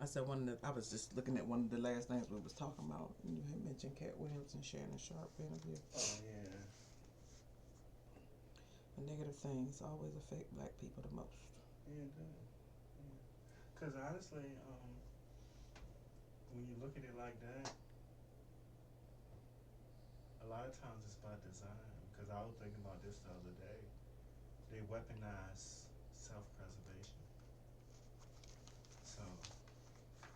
I said I was just looking at one of the last things we was talking about. And you had mentioned Cat Williams and Shannon Sharp interview. Oh yeah. The negative things always affect black people the most. Yeah, it does. Yeah. Cause honestly, when you look at it like that, a lot of times it's by design. Because I was thinking about this the other day. They weaponize self-preservation. So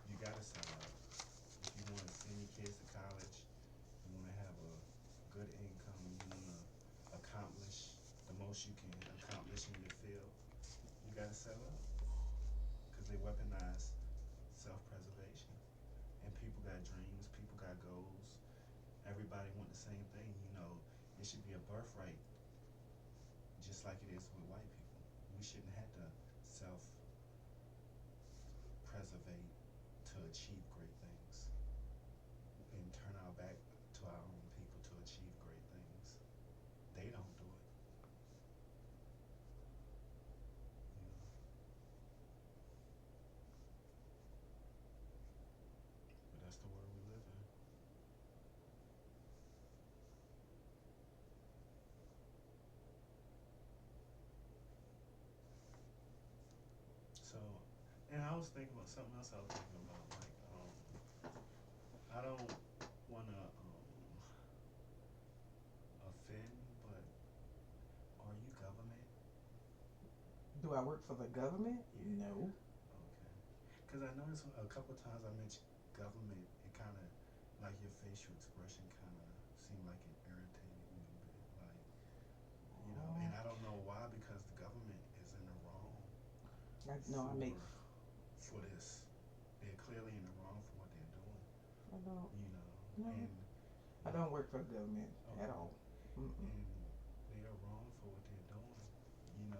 you gotta sell out. If you want to send your kids to college, you want to have a good income, you want to accomplish the most you can accomplish in your field, you gotta sell out. Because they weaponize self-preservation. And people got dreams, people got goals. Everybody want the same thing. It should be a birthright, just like it is with white people. We shouldn't have to self-preservate to achieve great things and turn our back to our own people to achieve great things. They don't do it. You know? But that's the world we live in. So, and I was thinking about something else. I was thinking about like, I don't want to offend, but are you government? Do I work for the government? Yeah. No. Okay. Because I noticed a couple of times I mentioned government, it kind of, like your facial expression kind of seemed like it irritated me a bit. Like, and I don't know why, because the government is in the wrong No, I make. for this. They're clearly in the wrong for what they're doing. I don't. No. And I don't work for the government at okay. all. And they are wrong for what they're doing. And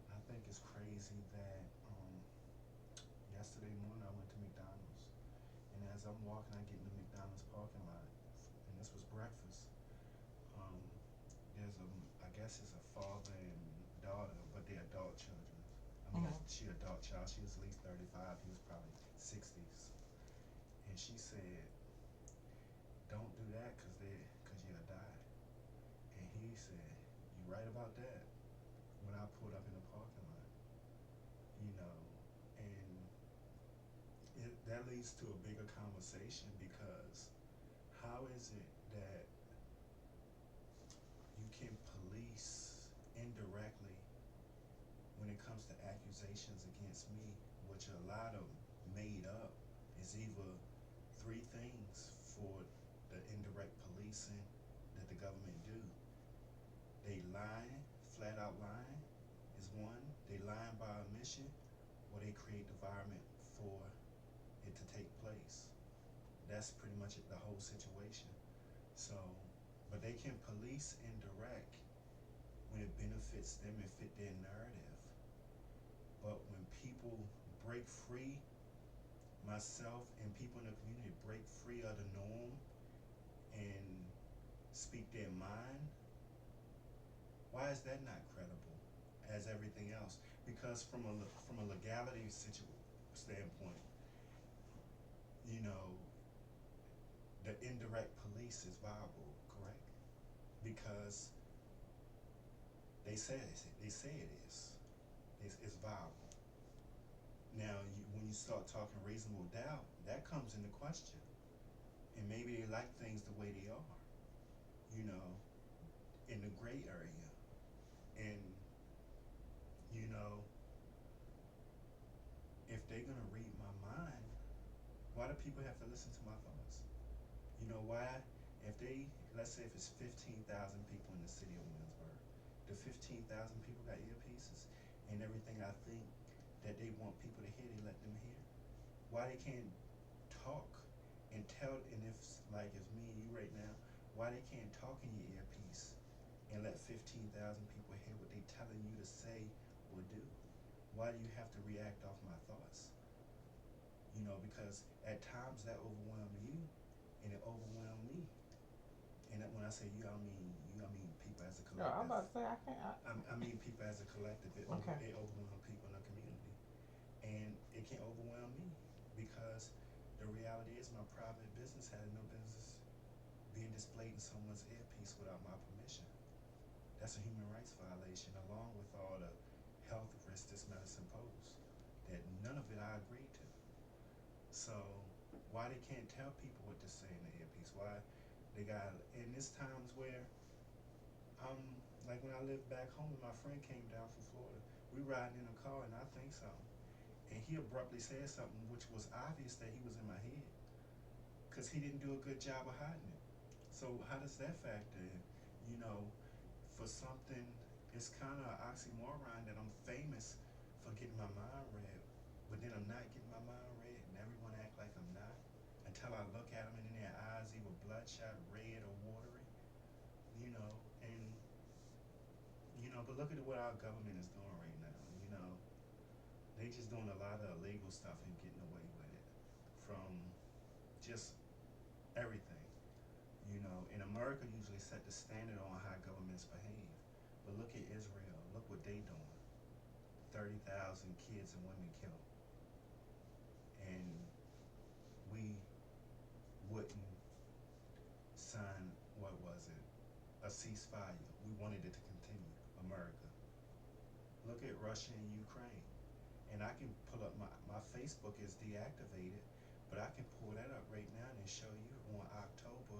I think it's crazy that yesterday morning I went to McDonald's, and as I'm walking, I get in the McDonald's parking lot, and this was breakfast. Um, there's I guess it's a father and daughter, but they're adult children. I mean, she adult child. She was at least 35. He was probably 60s. And she said, "Don't do that, cause you'll die." And he said, "You right about that?" When I pulled up in the parking lot, and that leads to a bigger conversation, because how is it that you can police indirectly when it comes to accusations against me, which a lot of made up, is either three things for the indirect policing that the government do. They lying, flat out lying is one. They lying by omission, or they create the environment for it to take place. That's pretty much the whole situation. So, but they can police indirect when it benefits them and fit their narrative. But when people break free, myself and people in the community break free of the norm and speak their mind, why is that not credible as everything else? Because from a legality standpoint, the indirect police is viable, correct? Because they say it is. It's viable. Now, when you start talking reasonable doubt, that comes into question. And maybe they like things the way they are, in the gray area. And, if they're going to read my mind, why do people have to listen to my thoughts? Why? Let's say if it's 15,000 people in the city of Williamsburg, the 15,000 people got earpieces, and everything I think that they want people to hear, they let them hear. Why they can't talk and tell, and if me and you right now, why they can't talk in your earpiece and let 15,000 people hear what they telling you to say or do? Why do you have to react off my thoughts? Because at times that overwhelms you, and it overwhelmed me. And when I say you, I mean people as a collective. No, I'm about to say I can't. I mean people as a collective. It overwhelms people in the community, and it can overwhelm me. The reality is my private business had no business being displayed in someone's earpiece without my permission. That's a human rights violation, along with all the health risks this medicine poses. That none of it I agreed to. So why they can't tell people what to say in the earpiece? Why they got? And there's times where like when I lived back home, and my friend came down from Florida. We riding in a car, and I think something, and he abruptly said something which was obvious that he was in my head, because he didn't do a good job of hiding it. So how does that factor in? You know, for something, it's kind of an oxymoron that I'm famous for getting my mind read, but then I'm not getting my mind read, and everyone act like I'm not until I look at them and then their eyes either bloodshot, red, or watery. You know, and but look at what our government is doing right now. They just doing a lot of illegal stuff and getting away with it from just everything. And America usually set the standard on how governments behave. But look at Israel. Look what they doing. 30,000 kids and women killed. And we wouldn't sign, what was it? A ceasefire. We wanted it to continue. America. Look at Russia and Ukraine. And I can pull up my Facebook is deactivated, but I can pull that up right now and show you on October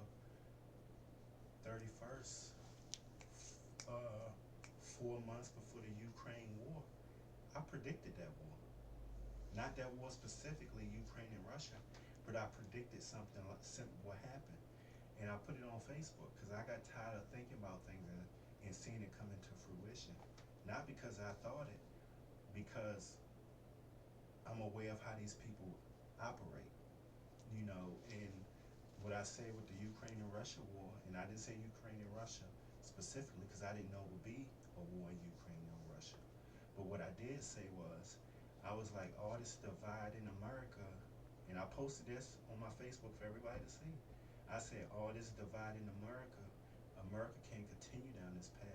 31st, 4 months before the Ukraine war. I predicted that war. Not that war specifically, Ukraine and Russia, but I predicted something like simple what happened. And I put it on Facebook because I got tired of thinking about things and seeing it come into fruition. Not because I thought it, because I'm aware of how these people operate. And what I say with the Ukraine and Russia war, and I didn't say Ukraine and Russia specifically because I didn't know it would be a war in Ukraine and Russia. But what I did say was, I was like, all this divide in America, and I posted this on my Facebook for everybody to see. I said, all this divide in America, America can't continue down this path.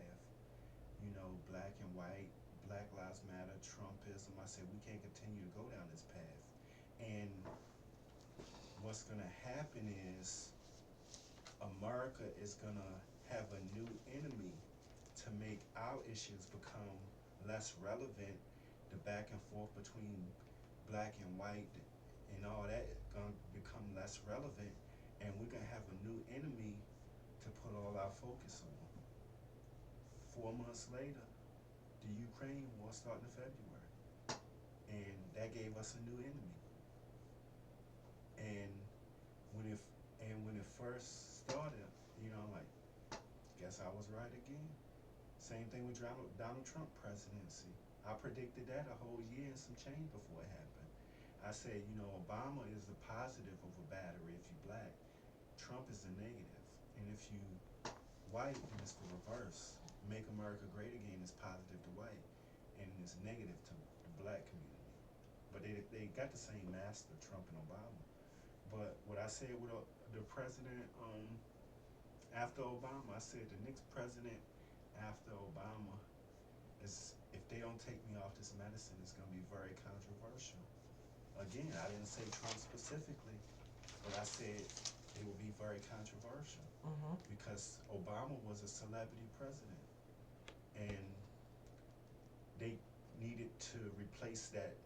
Black and white, Black Lives Matter, Trumpism. I said, we can't continue to go down this path. And what's going to happen is America is going to have a new enemy to make our issues become less relevant. The back and forth between black and white and all that going to become less relevant. And we're going to have a new enemy to put all our focus on. 4 months later, the Ukraine war started in February. And that gave us a new enemy. And when it first started, I'm like, guess I was right again. Same thing with Donald Trump presidency. I predicted that a whole year and some change before it happened. I said, Obama is the positive of a battery if you black. Trump is the negative. And if you white, then it's the reverse. Make America great again is positive to white, and it's negative to the black community. But they got the same master, Trump and Obama. But what I said with the president after Obama, I said the next president after Obama is, if they don't take me off this medicine, it's going to be very controversial. Again, I didn't say Trump specifically, but I said it will be very controversial because Obama was a celebrity president, and they needed to replace that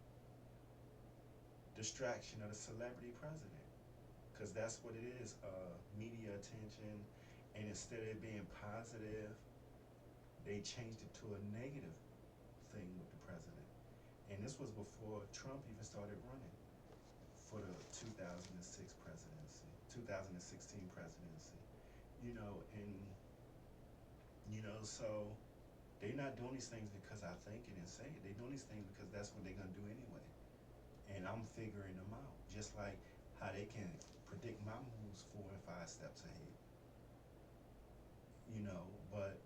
distraction of the celebrity president, because that's what it is, media attention. And instead of it being positive, they changed it to a negative thing with the president. And this was before Trump even started running for the 2006 presidency, 2016 presidency. So they're not doing these things because I think it and say it. They're doing these things because that's what they're gonna do anyway. And I'm figuring them out, just like how they can predict my moves 4 and 5 steps ahead. But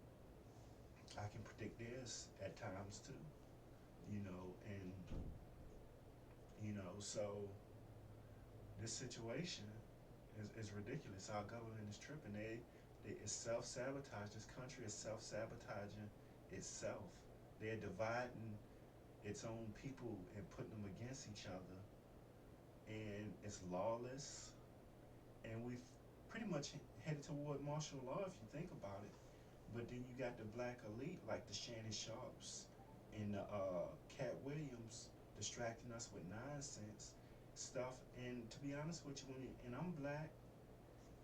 I can predict theirs at times too. And so this situation is ridiculous. Our government is tripping. It's self-sabotage. This country is self-sabotaging itself. They're dividing its own people and putting them against each other and it's lawless, and we've pretty much headed toward martial law if you think about it. But then you got the black elite like the Shannon Sharps and the Cat Williams distracting us with nonsense stuff. And to be honest with you, and I'm black,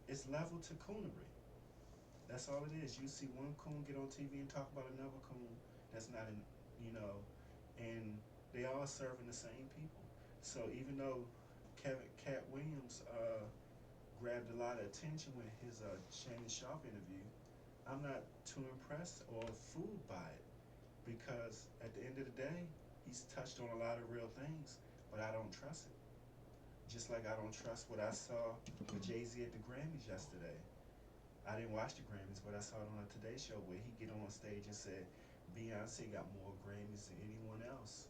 it's level to coonery. That's all it is. You see one coon get on TV and talk about another coon that's not in, you know, and they all serving the same people. So even though Cat Williams grabbed a lot of attention with his Shannon Sharp interview, I'm not too impressed or fooled by it because at the end of the day, he's touched on a lot of real things, but I don't trust it. Just like I don't trust what I saw with Jay-Z at the Grammys yesterday. I didn't watch the Grammys, but I saw it on a Today Show where he get on stage and said Beyonce got more Grammys than anyone else.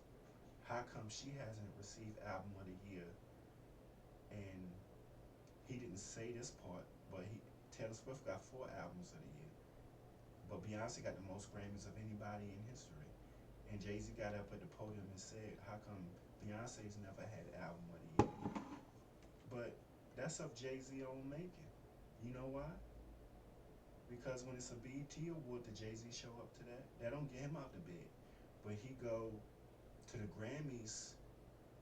How come she hasn't received Album of the Year? And he didn't say this part, but Taylor Swift got 4 albums of the year, but Beyonce got the most Grammys of anybody in history. And Jay-Z got up at the podium and said, "How come Beyonce's never had Album of the Year?" But that's of Jay-Z own making. You know why? Because when it's a BET award, the Jay-Z show up to that. That don't get him out the bed. But he go to the Grammys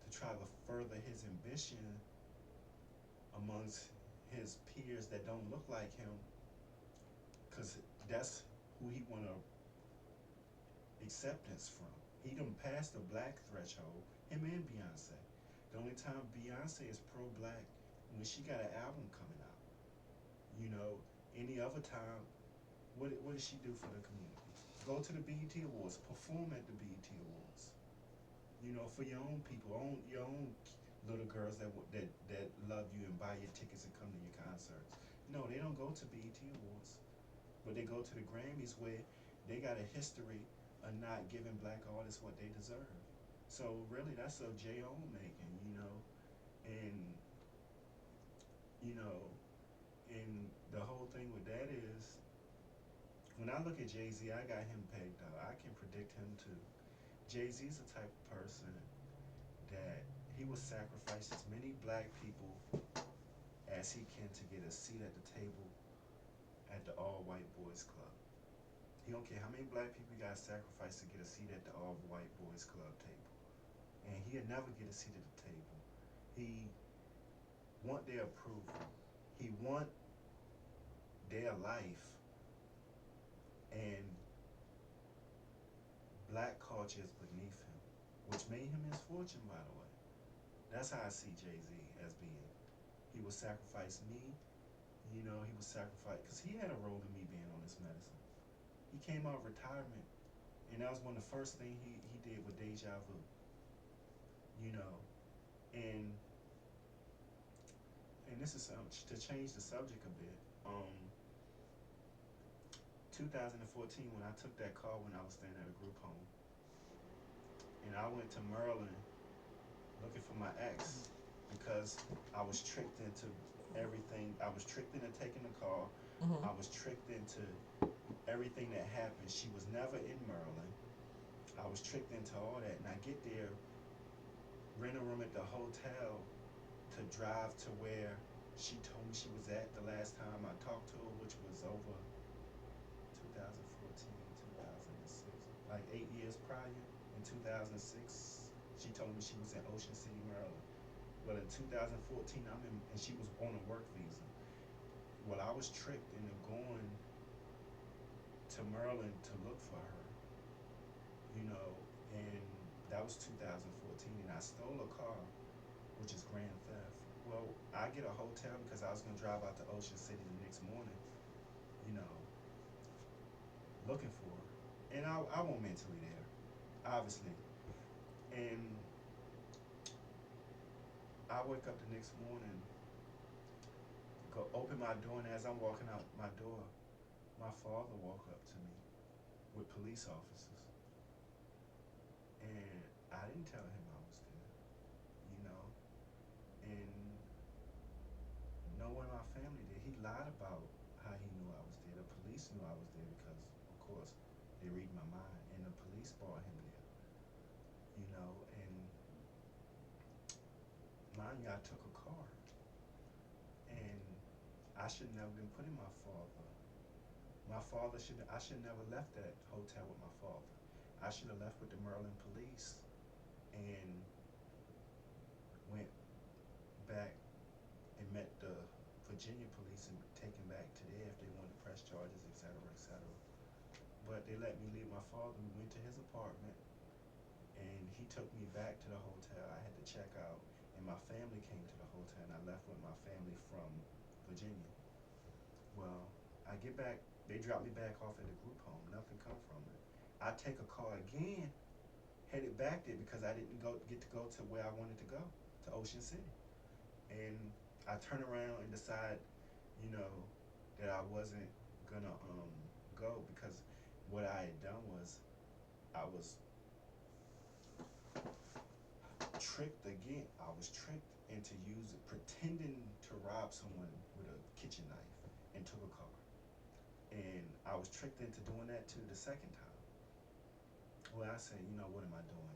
to try to further his ambition amongst his peers that don't look like him, because that's who he want acceptance from. He done passed the black threshold, him and Beyonce. The only time Beyonce is pro-black when she got an album coming out. You know, any other time, what does she do for the community? Go to the BET Awards, perform at the BET Awards. You know, for your own people, your own little girls that love you and buy your tickets and come to your concerts. No, they don't go to BET Awards, but they go to the Grammys where they got a history of not giving black artists what they deserve. So really, that's a J.O. making, and you know, and the whole thing with that is, when I look at Jay-Z, I got him pegged out. I can predict him too. Jay-Z's the type of person that he will sacrifice as many black people as he can to get a seat at the table at the all-white boys club. He don't care how many black people he got to sacrifice to get a seat at the all-white boys club table. And he'll never get a seat at the table. He want their approval. He want their life. And black culture is beneath him, which made him his fortune, by the way. That's how I see Jay-Z as being. He would sacrifice me, he would sacrifice, because he had a role in me being on this medicine. He came out of retirement, and that was one of the first things he did with Deja Vu, and this is to change the subject a bit. 2014, when I took that call when I was staying at a group home, and I went to Maryland looking for my ex because I was tricked into everything. I was tricked into taking the call. Mm-hmm. I was tricked into everything that happened. She was never in Maryland. I was tricked into all that, and I get there, rent a room at the hotel to drive to where she told me she was at the last time I talked to her, which was over 2014, 2006, like 8 years prior. In 2006, she told me she was in Ocean City, Maryland. Well, in 2014, and she was on a work visa. Well, I was tricked into going to Maryland to look for her, and that was 2014, and I stole a car, which is grand theft. Well, I get a hotel because I was going to drive out to Ocean City the next morning, looking for her. And I won't mentally there, obviously. And I wake up the next morning, go open my door, and as I'm walking out my door, my father walked up to me with police officers. And I didn't tell him I was there, and no one in my family did. He lied about how he knew I was there. The police knew I was there because, of course, they read my mind, and the police brought him there, and mind you, I took a car, and I should never been putting my father. My father should. I should never left that hotel with my father. I should have left with the Maryland police and went back and met the Virginia police and taken back to there if they wanted to press charges, etc., etc. But they let me leave my father. We went to his apartment, and he took me back to the hotel. I had to check out, and my family came to the hotel, and I left with my family from Virginia. Well, I get back. They drop me back off at the group home. Nothing come from it. I take a car again, headed back there because I didn't get to go to where I wanted to go, to Ocean City. And I turn around and decide, you know, that I wasn't gonna go because what I had done was I was tricked again. I was tricked into pretending to rob someone with a kitchen knife and took a car. And I was tricked into doing that too the second time. Well, I said, you know, what am I doing?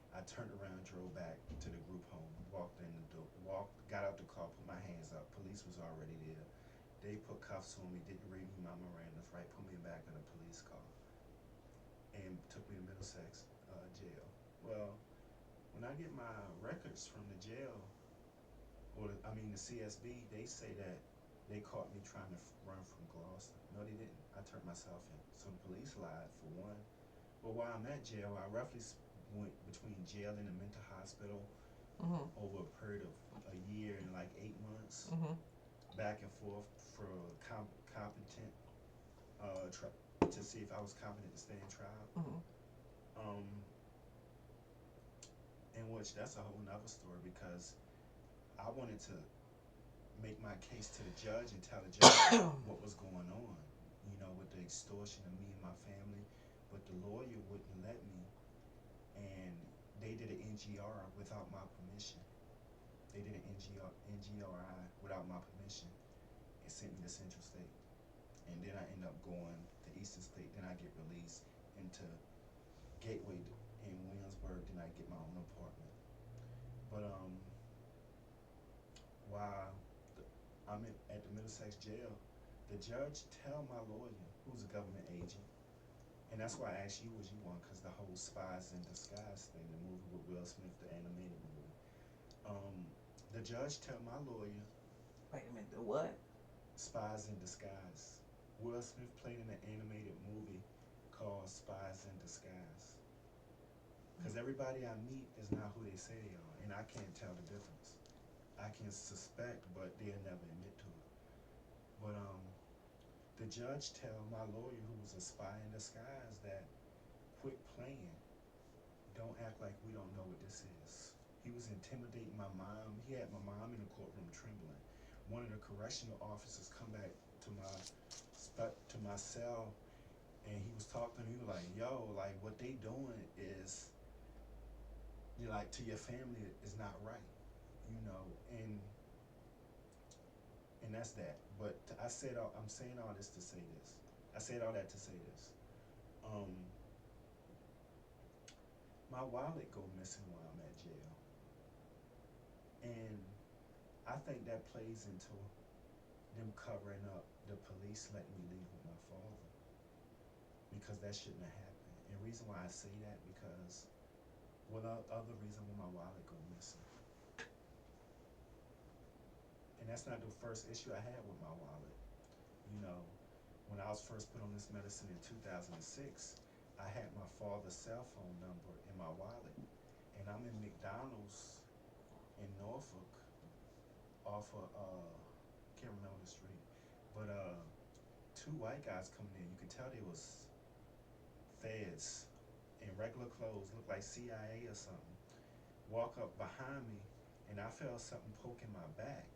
I turned around, drove back to the group home, walked in the door, got out the car, put my hands up. Police was already there. They put cuffs on me, didn't read me my Miranda's right, put me back in a police car, and took me to Middlesex jail. Well, when I get my records from the jail, the CSB, they say that they caught me trying to run from Gloucester. No, they didn't. I turned myself in. So the police lied for one. But while I'm at jail, I roughly went between jail and a mental hospital over a period of a year and like 8 months, back and forth for competent, to see if I was competent to stand trial. Um, in which that's a whole nother story because I wanted to make my case to the judge and tell the judge what was going on, with the extortion of me and my family. But the lawyer wouldn't let me, and they did an NGR without my permission. They did an NGRI without my permission and sent me to Central State. And then I end up going to Eastern State. Then I get released into Gateway in Williamsburg. Then I get my own apartment. But while at the Middlesex jail, the judge tell my lawyer, who's a government agent, and that's why I asked you, was you on, because the whole Spies in Disguise thing, the movie with Will Smith, the animated movie. The judge tell my lawyer, wait a minute, the what? Spies in Disguise. Will Smith played in an animated movie called Spies in Disguise. Because everybody I meet is not who they say they are, and I can't tell the difference. I can suspect, but they'll never admit to it. But the judge tell my lawyer, who was a spy in disguise, that quit playing. Don't act like we don't know what this is. He was intimidating my mom. He had my mom in the courtroom trembling. One of the correctional officers come back to my cell, and he was talking to me. He was like, "Yo, like what they doing is, like to your family is not right, and that's that." But I'm saying all this to say this. I said all that to say this. Um, my wallet go missing while I'm at jail, and I think that plays into them covering up the police letting me leave with my father, because that shouldn't have happened. And the reason why I say that, because other reason why my wallet go missing, and that's not the first issue I had with my wallet. You know, when I was first put on this medicine in 2006, I had my father's cell phone number in my wallet, and I'm in McDonald's in Norfolk off of can't remember the street, but two white guys coming in. You could tell they was feds in regular clothes, looked like CIA or something. Walk up behind me, and I felt something poking my back,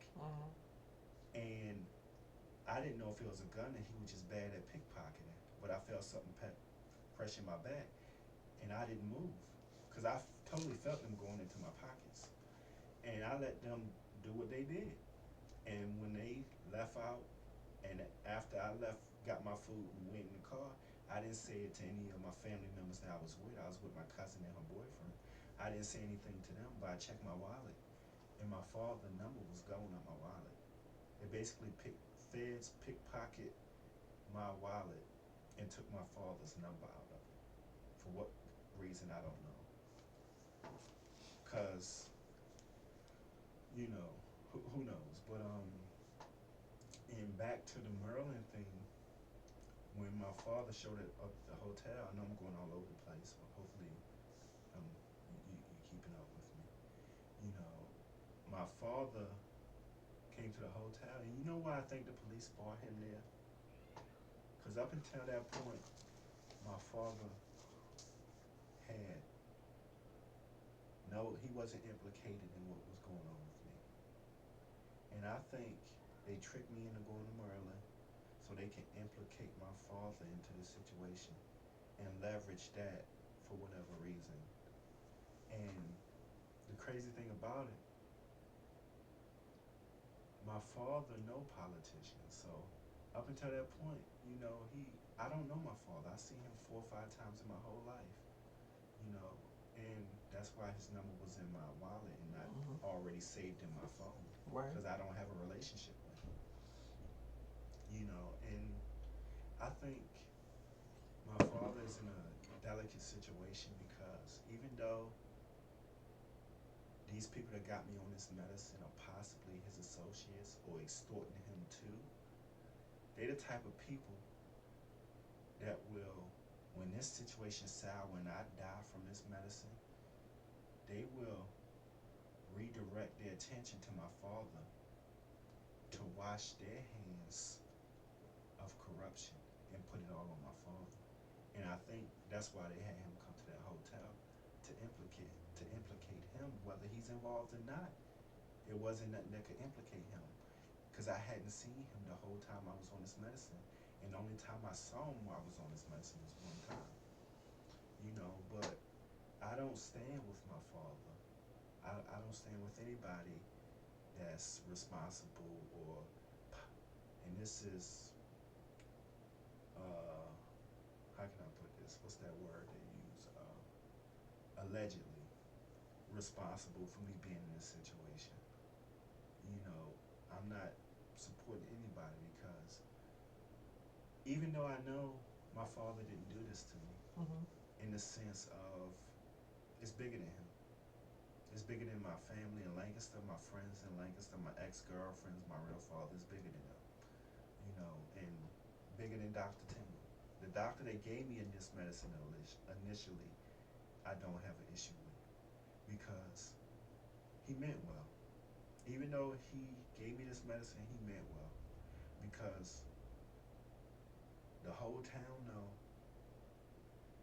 and I didn't know if it was a gun, and he was just bad at pickpocketing. But I felt something pressing my back, and I didn't move because I totally felt them going into my pockets, and I let them do what they did. And when they left out, and after I left, got my food and went in the car, I didn't say it to any of my family members that I was with. I was with my cousin and her boyfriend. I didn't say anything to them, but I checked my wallet, and my father's number was gone out my wallet. They basically feds pickpocket my wallet and took my father's number out of it. For what reason, I don't know. Cause you know, who knows? But and back to the Maryland thing. When my father showed up at the hotel, I know I'm going all over the place, but hopefully you're keeping up with me. You know, my father came to the hotel, and you know why I think the police brought him there? Because up until that point, my father had no, he wasn't implicated in what was going on with me. And I think they tricked me into going to Maryland so they can implicate my father into the situation and leverage that for whatever reason. And the crazy thing about it, my father no politician. So up until that point, you know, I don't know my father. I seen him 4 or 5 times in my whole life, you know, and that's why his number was in my wallet and not Mm-hmm. already saved in my phone Right. because I don't have a relationship with him, you know. And I think my father is in a delicate situation because even though these people that got me on this medicine are possibly his associates or extorting him too, they the type of people that will, when this situation sour, when I die from this medicine, they will redirect their attention to my father to wash their hands of corruption and put it all on my father. And I think that's why they had him come to that hotel to implicate him, whether he's involved or not. It wasn't nothing that could implicate him because I hadn't seen him the whole time I was on this medicine. And the only time I saw him while I was on this medicine was one time, you know. But I don't stand with my father. I don't stand with anybody that's responsible or, and this is, how can I put this? What's that word they use? Allegedly responsible for me being in this situation. You know, I'm not supporting anybody because even though I know my father didn't do this to me, Mm-hmm. in the sense of it's bigger than him. It's bigger than my family in Lancaster, my friends in Lancaster, my ex-girlfriends, my real father is bigger than them, you know, and bigger than Dr. Tingle. The doctor that gave me in this medicine initially, I don't have an issue with because he meant well. Even though he gave me this medicine, he meant well because the whole town know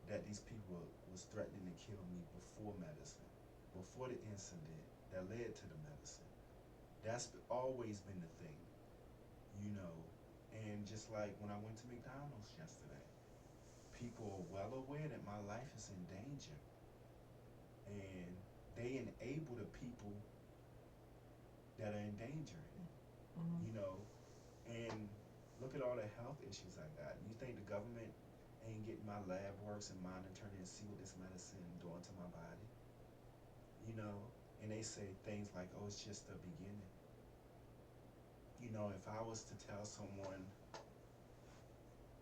that these people was threatening to kill me before medicine, before the incident that led to the medicine. That's always been the thing, you know. And just like when I went to McDonald's yesterday, people are well aware that my life is in danger, and they enable the people that are in danger in it, Mm-hmm. you know. And look at all the health issues I got. You think the government ain't getting my lab works and monitoring and see what this medicine doing to my body, you know? And they say things like, "Oh, it's just the beginning." You know, if I was to tell someone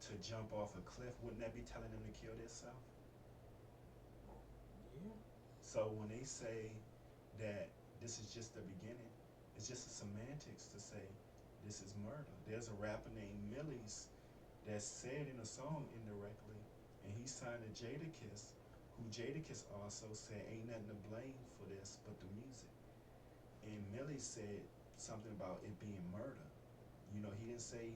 to jump off a cliff, wouldn't that be telling them to kill themselves? Yeah. So when they say that this is just the beginning, it's just a semantics to say this is murder. There's a rapper named Millie's that said in a song indirectly, and he signed to Jadakiss, who Jadakiss also said ain't nothing to blame for this but the music. And Millie said something about it being murder. You know, he didn't say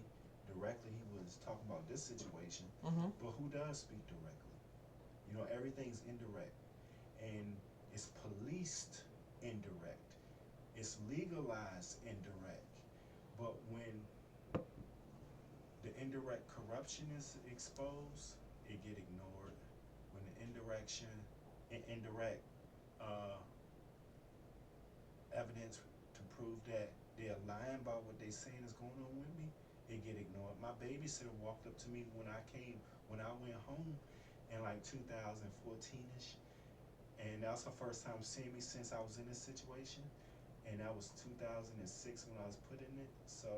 directly he was talking about this situation, Mm-hmm. but who does speak directly? You know, everything's indirect, and it's policed indirect. It's legalized indirect. But when the indirect corruption is exposed, it get ignored. When the indirect uh, evidence to prove that they're lying about what they saying is going on with me, it get ignored. My babysitter walked up to me when I went home in like 2014ish, and that was her first time seeing me since I was in this situation. and that was 2006 when I was put in it. So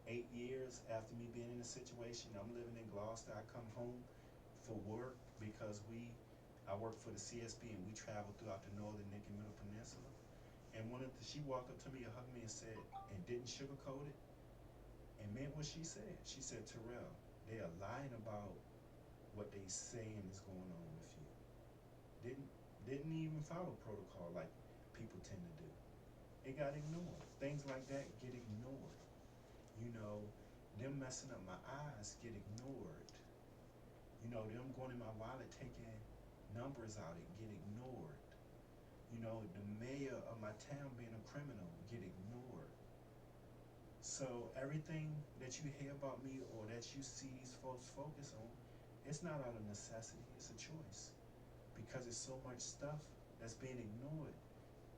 8 years after me being in the situation, I'm living in Gloucester. I come home for work because I work for the CSB and we travel throughout the northern Nick and Middle Peninsula. And she walked up to me and hugged me and said, and didn't sugarcoat it, and meant what she said. She said, Terrell, they are lying about what they saying is going on with you. Didn't even follow protocol like people tend to do. It got ignored. Things like that get ignored. You know, them messing up my eyes get ignored. You know, them going in my wallet taking numbers out, it get ignored. You know, the mayor of my town being a criminal get ignored. So everything that you hear about me or that you see these folks focus on, it's not out of necessity, it's a choice. Because it's so much stuff that's being ignored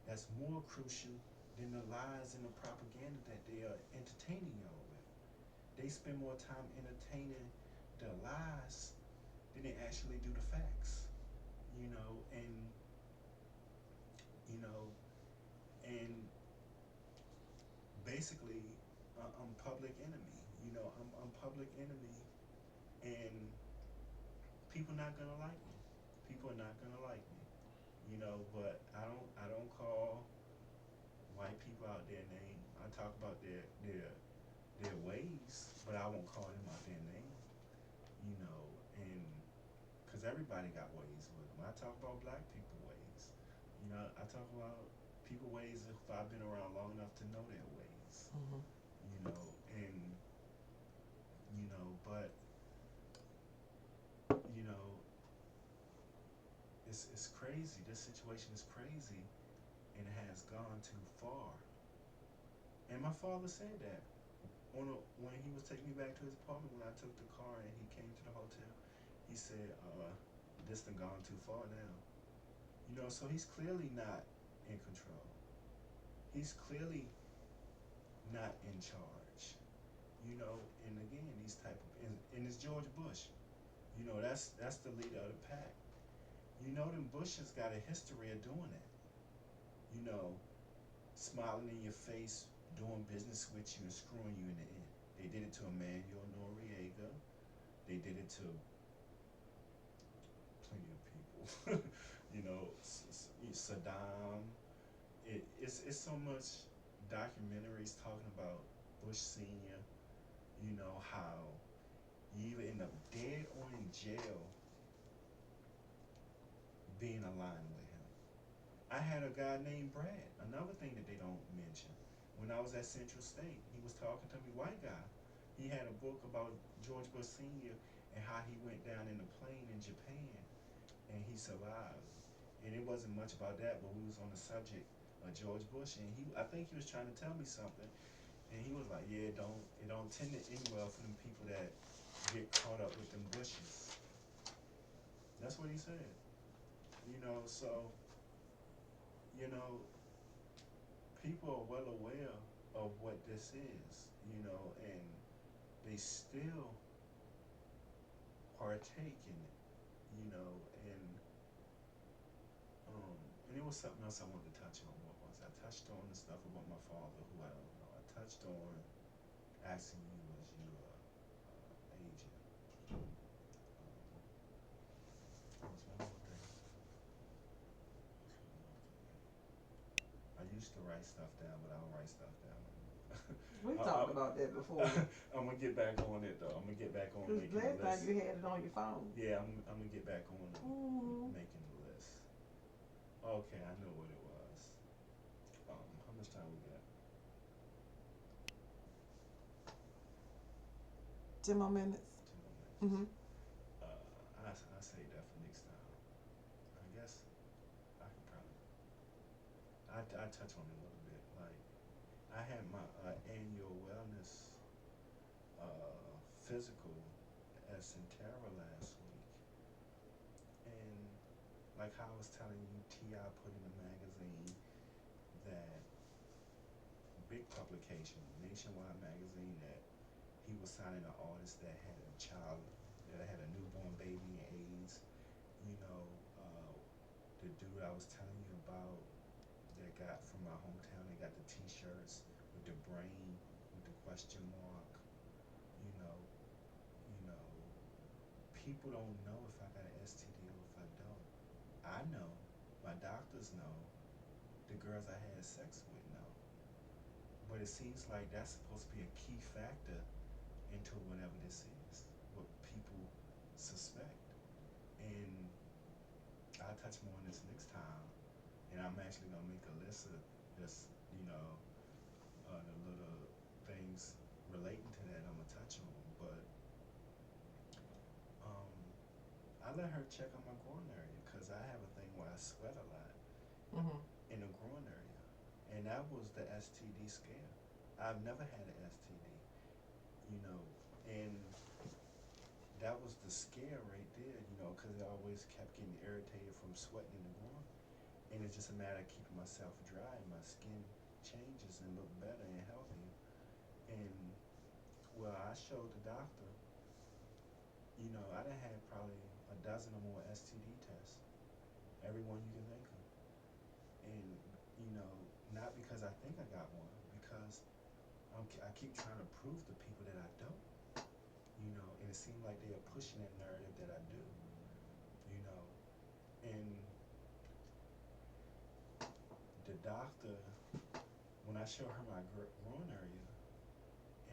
that's more crucial than the lies and the propaganda that they are entertaining y'all with. They spend more time entertaining the lies than they actually do the facts. You know, and you know, and basically, I'm public enemy. You know, I'm public enemy, and people not gonna like me. People are not gonna like me. You know, but I don't call white people out their name. I talk about their ways, but I won't call them out their name. You know, and because everybody got ways with them. I talk about black people ways. You know, I talk about people ways if I've been around long enough to know their ways. Mm-hmm. You know, and but you know, it's crazy. This situation is crazy, and it has gone too far. And my father said that when he was taking me back to his apartment when I took the car and he came to the hotel. He said, "This done gone too far now." You know, so he's clearly not in control. He's clearly not in charge. You know, and again, these type of and it's George Bush. You know, that's the leader of the pack. You know, them Bushes got a history of doing that. You know, smiling in your face, doing business with you, and screwing you in the end. They did it to Emmanuel Noriega. They did it to plenty of people. You know, Saddam. It's so much documentaries talking about Bush Senior. You know how you either end up dead or in jail being aligned with him. I had a guy named Brad. Another thing that they don't mention. When I was at Central State, he was talking to me, white guy. He had a book about George Bush Senior and how he went down in a plane in Japan and he survived. And it wasn't much about that, but we was on the subject of George Bush, and I think he was trying to tell me something, and he was like, "Yeah, it don't tend to end well for them people that get caught up with them bushes." That's what he said. You know, so you know, people are well aware of what this is. You know, and they still partake in it. You know, and Um, and it was something else I wanted to touch on. What was I touched on the stuff about my father, who I don't know. I touched on asking you, was you agent? What was one more thing? I used to write stuff down, but I don't write stuff down anymore. We talked about that before. I'm gonna get back on it though. I'm gonna get back on Because making last the time list. you had it on your phone. Yeah, I'm gonna get back on Mm-hmm. making the list. Okay, I know what it was. How much time we got? 10 more minutes. 2 more minutes. Mm-hmm. I say that for next time. I guess I could probably. I touch on it a little bit. Like I had my annual wellness physical at Terrell last week, and like how I was telling you, Ti put in a magazine that big publication, nationwide magazine, that he was signing an artist that had a child that had a newborn baby and AIDS. You know, the dude I was telling you about that got from my hometown, they got brain with the question mark. You know, you know, people don't know if I got an STD or if I don't. I know, my doctors know, the girls I had sex with know. But it seems like that's supposed to be a key factor into whatever this is, what people suspect. And I'll touch more on this next time. And I'm actually gonna make a list of this, you know, the little things relating to that I'm gonna touch on. But um, I let her check on my groin area because I have a thing where I sweat a lot Mhm. in the groin area, and that was the STD scare. I've never had an STD, you know, and that was the scare right there, you know, because I always kept getting irritated from sweating in the groin, and it's just a matter of keeping myself dry, and my skin changes and look better and healthier. And well, I showed the doctor, you know, I done had probably a dozen or more STD tests, every one you can think of, and you know, not because I think I got one, because I keep trying to prove to people that I don't, you know, and it seems like they are pushing that narrative that I do, you know, and the doctor, when I show her my groin area,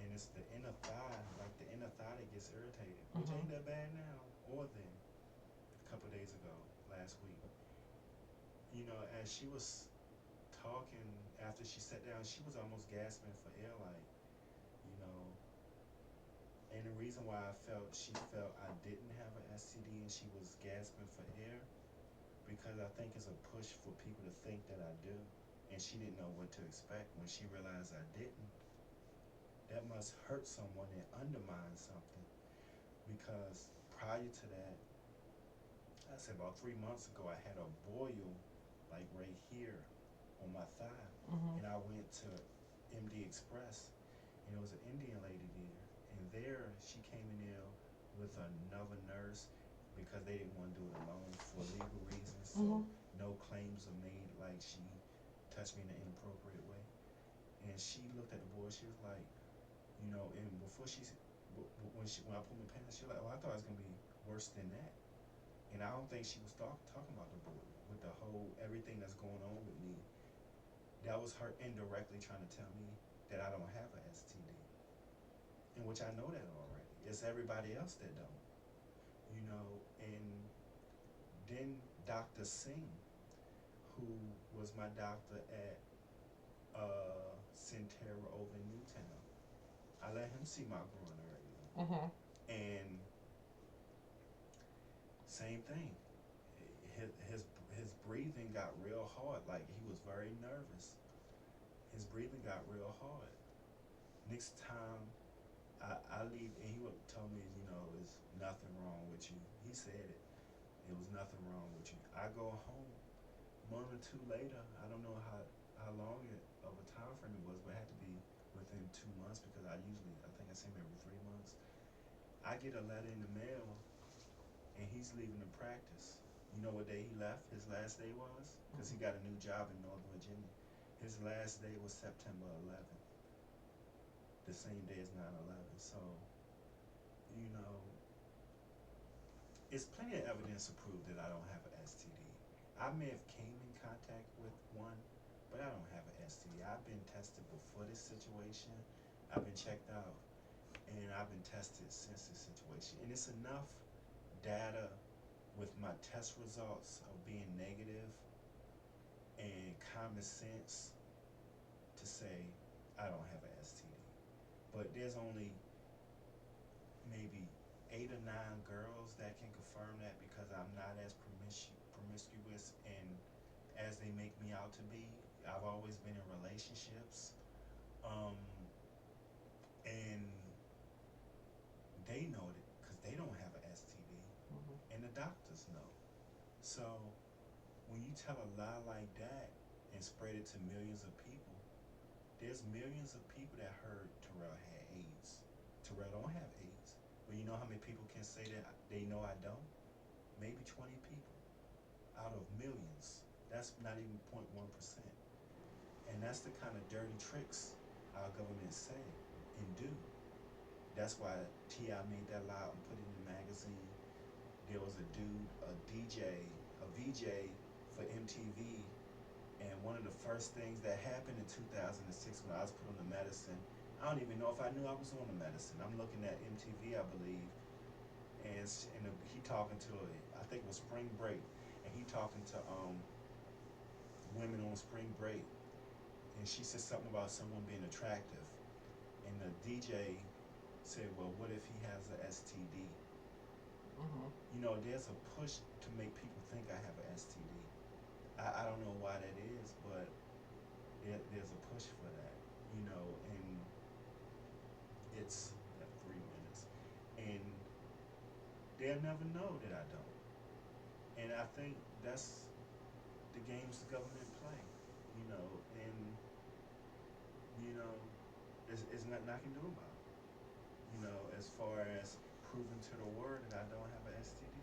and it's the inner thigh, like the inner thigh that gets irritated, which Mhm. ain't that bad now, or then, a couple of days ago, last week, you know, as she was talking, after she sat down, she was almost gasping for air, like, you know, and the reason why she felt I didn't have an STD and she was gasping for air, because I think it's a push for people to think that I do. And she didn't know what to expect when she realized I didn't. That must hurt someone and undermine something. Because prior to that, I said about 3 months ago, I had a boil like right here on my thigh. Mhm. And I went to MD Express, and it was an Indian lady there. And there, she came in there with another nurse because they didn't want to do it alone for legal reasons. So Mhm. no claims are made like she touched me in an inappropriate way. And she looked at the boy. She was like, you know, and before when I pulled my pants, she was like, oh, I thought it was gonna be worse than that. And I don't think she was talking about the boy with the whole everything that's going on with me. That was her indirectly trying to tell me that I don't have a STD, in which I know that already. It's everybody else that don't, you know. And then Dr. Singh, who was my doctor at Terrell over in Newtown, I let him see my groin area, Mhm. and same thing. His his his breathing got real hard, like he was very nervous. His breathing got real hard. Next time I leave, and he would tell me, you know, there's nothing wrong with you. He said it. It was nothing wrong with you. I go home, month or two later. I don't know how long of a time frame it was, but it had to be within 2 months because I think I see him every 3 months. I get a letter in the mail, and he's leaving the practice. You know what day he left? His last day was, because he Mhm. got a new job in Northern Virginia. His last day was September 11th, the same day as 9/11. So, you know, it's plenty of evidence to prove that I don't have an STD. I may have came in contact with one, but I don't have an STD. I've been tested before this situation. I've been checked out, and I've been tested since this situation. And it's enough data with my test results of being negative and common sense to say I don't have an STD. But there's only maybe 8 or 9 girls that can confirm that because I'm not as promiscuous and as they make me out to be. I've always been in relationships, um, and they know it because they don't have an STD, Mhm. and the doctors know. So when you tell a lie like that and spread it to millions of people, there's millions of people that heard Terrell had AIDS. Terrell don't have AIDS, but you know how many people can say that they know I don't? Maybe 20 people out of millions. That's not even 0.1%. And that's the kind of dirty tricks our government say and do. That's why T.I. made that loud and put it in the magazine. There was a dude, a DJ, a VJ for MTV, and one of the first things that happened in 2006 when I was put on the medicine, I don't even know if I knew I was on the medicine. I'm looking at MTV, I believe, and he talking to, I think it was Spring Break, and he talking to women on spring break, and she said something about someone being attractive, and the DJ said, "Well, what if he has a STD?" Mm-hmm. You know, there's a push to make people think I have a STD. I don't know why that is, but there's a push for that. You know, and it's at 3 minutes, and they'll never know that I don't. And I think that's the games the government play. You know, and you know, it's nothing I can do about it. You know, as far as proving to the world that I don't have an STD.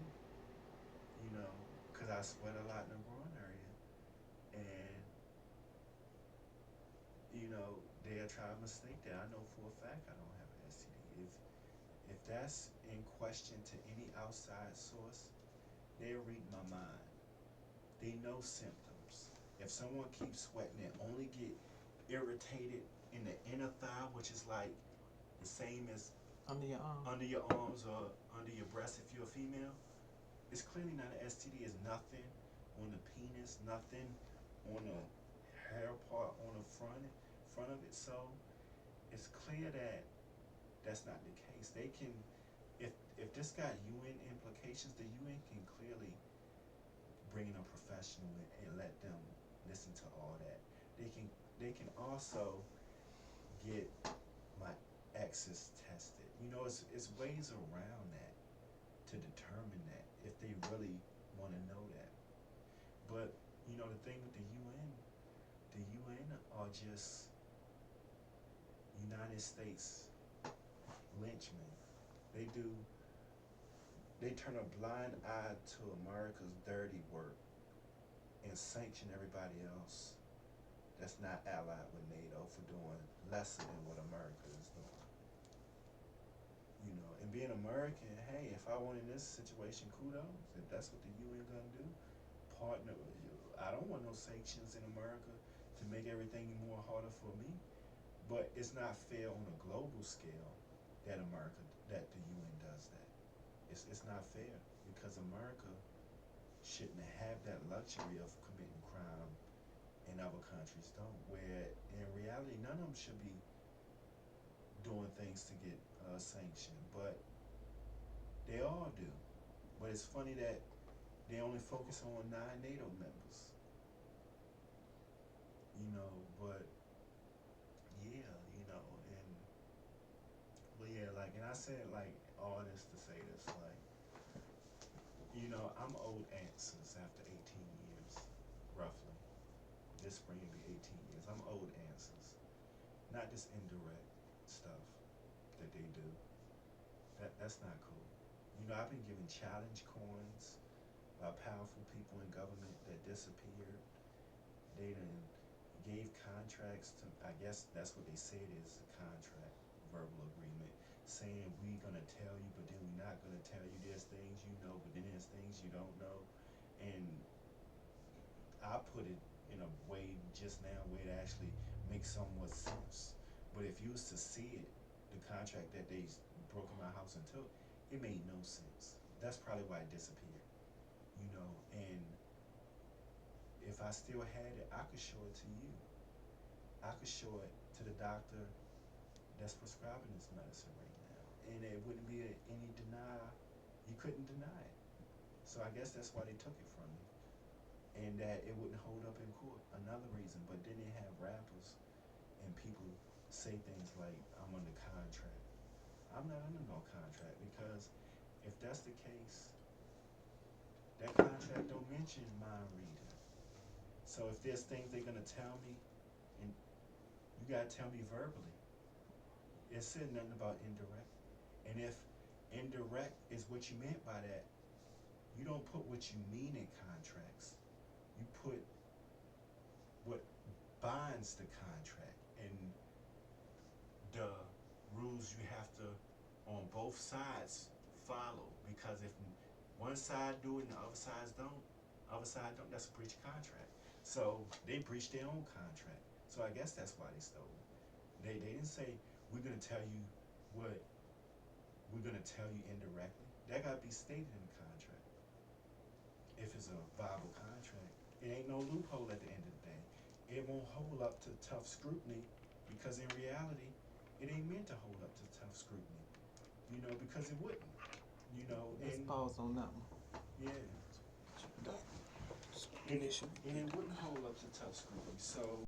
You know, because I sweat a lot in the groin area, and you know they'll try to mistake that. I know for a fact I don't have an STD. If that's in question to any outside source, they'll read my mind. They know symptoms. If someone keeps sweating and only get irritated in the inner thigh, which is like the same as Under your arm. under your arms or under your breast if you're a female, it's clearly not an STD. It's nothing on the penis, nothing on the hair part on the front of it. So it's clear that that's not the case. They can, if this got UN implications, the UN can clearly bring in a professional and let them listen to all that. They can also get my exes tested. You know, it's ways around that to determine that if they really want to know that. But you know, the thing with the UN are just United States lynchmen. They do. They turn a blind eye to America's dirty work and sanction everybody else that's not allied with NATO for doing lesser than what America is doing. You know, and being American, hey, if I want in this situation, kudos. If that's what the UN gonna do, partner with you. I don't want no sanctions in America to make everything more harder for me. But it's not fair on a global scale that the UN does that. It's not fair because America shouldn't have that luxury of committing crime and other countries don't. Where in reality, none of them should be doing things to get sanctioned, but they all do. But it's funny that they only focus on non-NATO members, you know. But yeah, you know, and but yeah, like, and I said like all this to say this, like, you know, I'm old answers after 18 years, roughly. This spring will be 18 years. I'm old answers, not this indirect stuff that they do. That's not cool. You know, I've been given challenge coins by powerful people in government that disappeared. They done gave contracts to, I guess that's what they say it is, a contract, verbal agreement, saying we gonna tell you, but then we not gonna tell you. There's things you know, but then there's things you don't know. And I put it in a way just now, way to actually make somewhat sense. But if you was to see it, the contract that they broke in my house and took, it made no sense. That's probably why it disappeared. You know, and if I still had it, I could show it to you. I could show it to the doctor that's prescribing this medicine right now, and it wouldn't be any deny. You couldn't deny it. So I guess that's why they took it from me, and that it wouldn't hold up in court. Another reason. But then they have rappers and people say things like, "I'm under contract." I'm not under no contract because if that's the case, that contract don't mention mind reading. So if there's things they're gonna tell me, and you gotta tell me verbally. It said nothing about indirect. And if indirect is what you meant by that, you don't put what you mean in contracts. You put what binds the contract. And rules you have to, on both sides, follow. Because if one side do it and the other side don't, that's a breach of contract. So they breached their own contract. So I guess that's why they stole. They didn't say we're gonna tell you what we're gonna tell you indirectly. That gotta be stated in the contract. If it's a viable contract, it ain't no loophole at the end of the day. It won't hold up to tough scrutiny because in reality, it ain't meant to hold up to tough scrutiny. Because it wouldn't. Let's And pause on that one. yeah, and it wouldn't hold up to tough scrutiny. So